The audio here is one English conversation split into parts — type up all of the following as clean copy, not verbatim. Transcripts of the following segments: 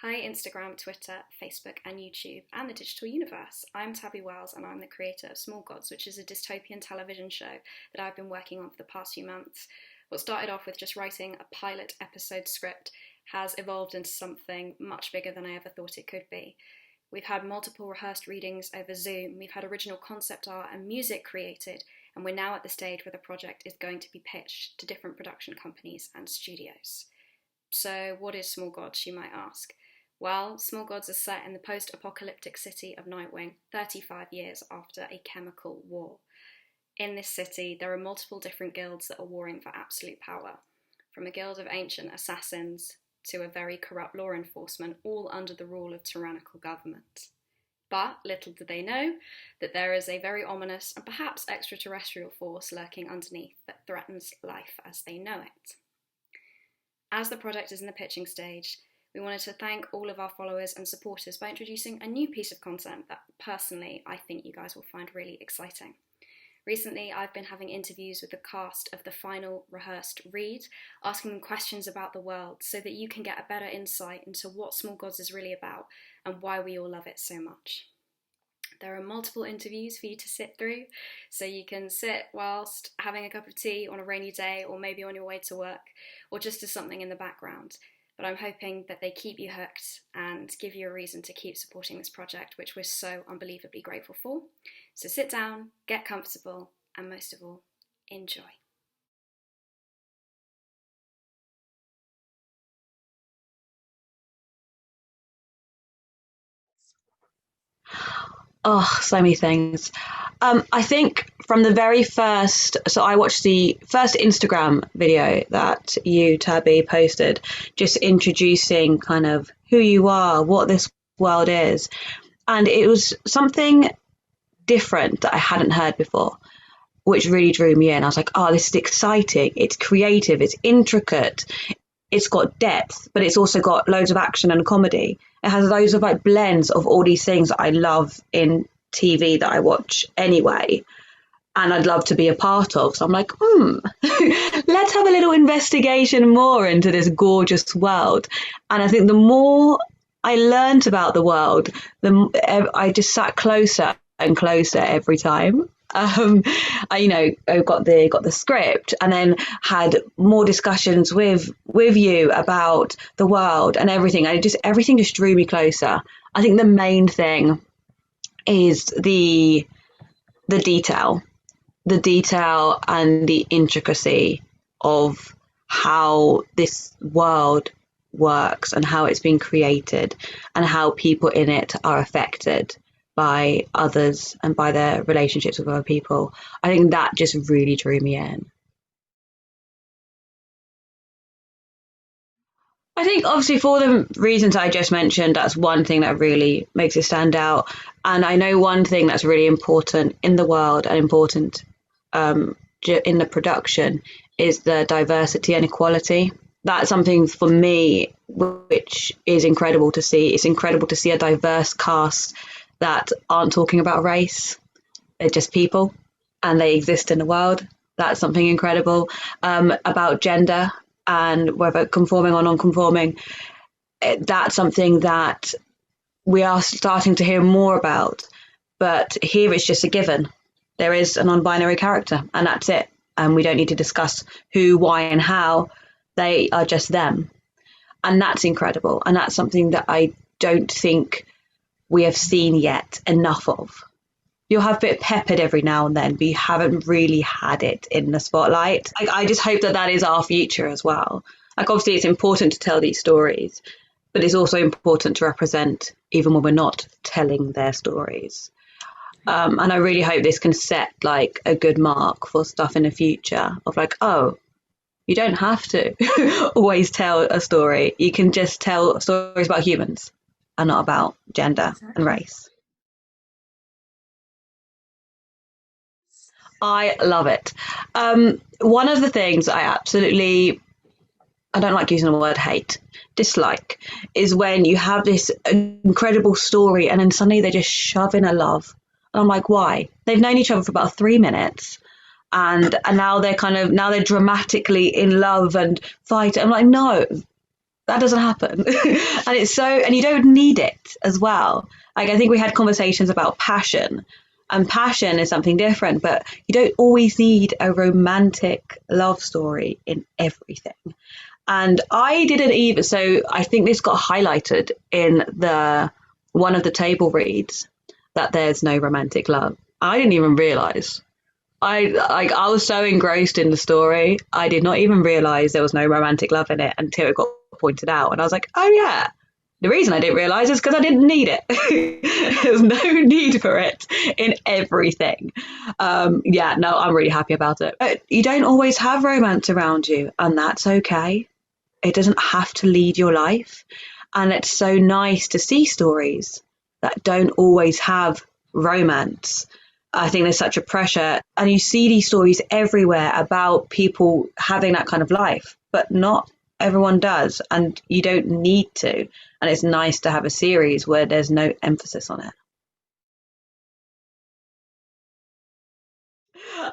Hi Instagram, Twitter, Facebook and YouTube and the digital universe. I'm Tabby Wells and I'm the creator of Small Gods, which is a dystopian television show that I've been working on for the past few months. What started off with just writing a pilot episode script has evolved into something much bigger than I ever thought it could be. We've had multiple rehearsed readings over Zoom, we've had original concept art and music created, and we're now at the stage where the project is going to be pitched to different production companies and studios. So what is Small Gods, you might ask? Well, Small Gods is set in the post-apocalyptic city of Nightwing, 35 years after a chemical war. In this city, there are multiple different guilds that are warring for absolute power, from a guild of ancient assassins to a very corrupt law enforcement, all under the rule of tyrannical government. But little do they know that there is a very ominous and perhaps extraterrestrial force lurking underneath that threatens life as they know it. As the project is in the pitching stage, we wanted to thank all of our followers and supporters by introducing a new piece of content that personally I think you guys will find really exciting. Recently, I've been having interviews with the cast of the final rehearsed read, asking them questions about the world so that you can get a better insight into what Small Gods is really about and why we all love it so much. There are multiple interviews for you to sit through, so you can sit whilst having a cup of tea on a rainy day or maybe on your way to work, or just as something in the background. But I'm hoping that they keep you hooked and give you a reason to keep supporting this project, which we're so unbelievably grateful for. So sit down, get comfortable, and most of all, enjoy. Oh, so many things. I think from the very first, so I watched the first Instagram video that you, Tabby, posted, just introducing kind of who you are, what this world is. And it was something different that I hadn't heard before, which really drew me in. I was like, oh, this is exciting. It's creative, it's intricate, it's got depth, but it's also got loads of action and comedy. It has loads of like blends of all these things that I love in TV that I watch anyway, and I'd love to be a part of. So I'm like, let's have a little investigation more into this gorgeous world. And I think the more I learned about the world, I just sat closer and closer every time. I got the script and then had more discussions with you about the world and everything. Everything just drew me closer. I think the main thing is the detail and the intricacy of how this world works and how it's been created and how people in it are affected by others and by their relationships with other people. I think that just really drew me in. I think obviously for the reasons I just mentioned, that's one thing that really makes it stand out. And I know one thing that's really important in the world and important in the production is the diversity and equality. That's something for me which is incredible to see. It's incredible to see a diverse cast that aren't talking about race. They're just people and they exist in the world. That's something incredible. About gender and whether conforming or non-conforming, that's something that we are starting to hear more about. But here it's just a given. There is a non-binary character and that's it. And we don't need to discuss who, why and how. They are just them. And that's incredible. And that's something that I don't think we have seen yet enough of. You'll have a bit peppered every now and then, but you haven't really had it in the spotlight. I just hope that is our future as well. Like, obviously it's important to tell these stories, but it's also important to represent even when we're not telling their stories. And I really hope this can set like a good mark for stuff in the future of like, oh, you don't have to always tell a story. You can just tell stories about humans and not about gender and race. I love it. One of the things I don't like using the word hate, dislike, is when you have this incredible story and then suddenly they just shove in a love. And I'm like, why? They've known each other for about 3 minutes. And now they're dramatically in love and fight. I'm like, no, That doesn't happen. And it's so, and you don't need it as well. Like, I think we had conversations about passion, and passion is something different, but you don't always need a romantic love story in everything. And I didn't even, so I think this got highlighted in the one of the table reads that there's no romantic love. I didn't even realize. I was so engrossed in the story, I did not even realize there was no romantic love in it until it got pointed out, and I was like, oh yeah. The reason I didn't realize is because I didn't need it. There's no need for it in everything. Yeah, no, I'm really happy about it. But you don't always have romance around you, and that's okay. It doesn't have to lead your life. And it's so nice to see stories that don't always have romance. I think there's such a pressure, and you see these stories everywhere about people having that kind of life, but not everyone does, and you don't need to. And it's nice to have a series where there's no emphasis on it.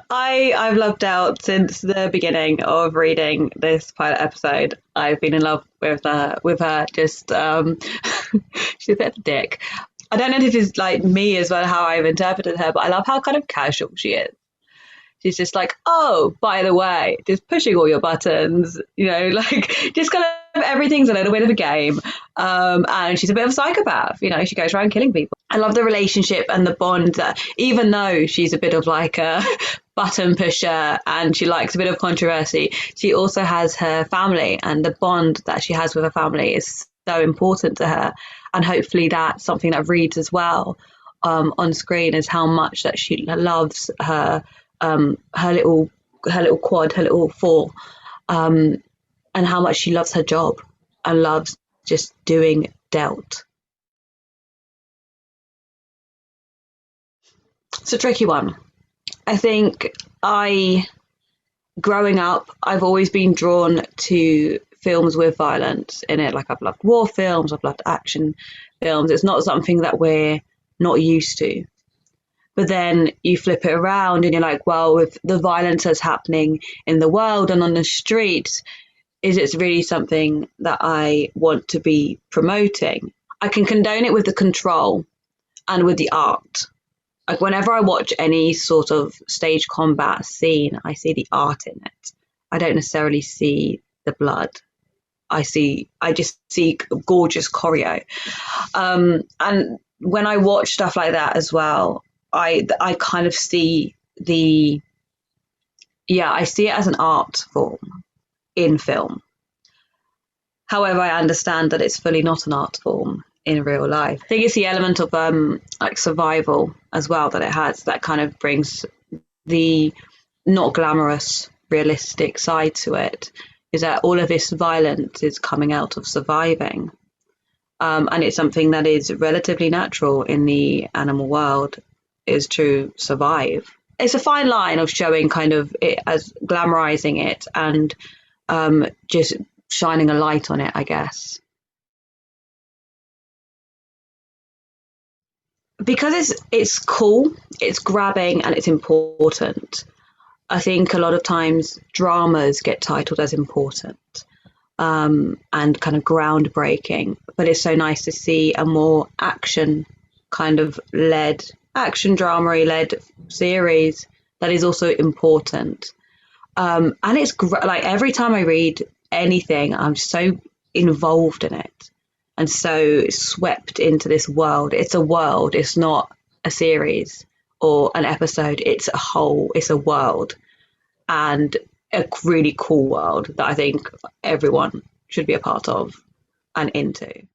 I've loved out since the beginning of reading this pilot episode. I've been in love with her. Just she's a bit of a dick. I don't know if it's like me as well how I've interpreted her, but I love how kind of casual she is. She's just like, oh, by the way, just pushing all your buttons, like just kind of everything's a little bit of a game. And she's a bit of a psychopath, she goes around killing people. I love the relationship and the bond that, even though she's a bit of like a button pusher and she likes a bit of controversy, she also has her family, and the bond that she has with her family is so important to her. And hopefully that's something that reads as well on screen, is how much that she loves her little quad, her little four, and how much she loves her job and loves just doing Delt. It's a tricky one. I think growing up, I've always been drawn to films with violence in it. Like, I've loved war films, I've loved action films. It's not something that we're not used to. But then you flip it around and you're like, well, with the violence that's happening in the world and on the streets, is it really something that I want to be promoting? I can condone it with the control and with the art. Like, whenever I watch any sort of stage combat scene, I see the art in it. I don't necessarily see the blood. I just see gorgeous choreo. And when I watch stuff like that as well, I kind of see I see it as an art form in film. However, I understand that it's fully not an art form in real life. I think it's the element of like survival as well that it has that kind of brings the not glamorous, realistic side to it, is that all of this violence is coming out of surviving. And it's something that is relatively natural in the animal world, is to survive. It's a fine line of showing kind of it as glamorizing it and just shining a light on it, I guess. Because it's cool, it's grabbing, and it's important. I think a lot of times dramas get titled as important and kind of groundbreaking, but it's so nice to see a more action drama led series that is also important. And it's like, every time I read anything, I'm so involved in it and so swept into this world. It's a world, it's not a series or an episode, it's a world, and a really cool world that I think everyone should be a part of and into.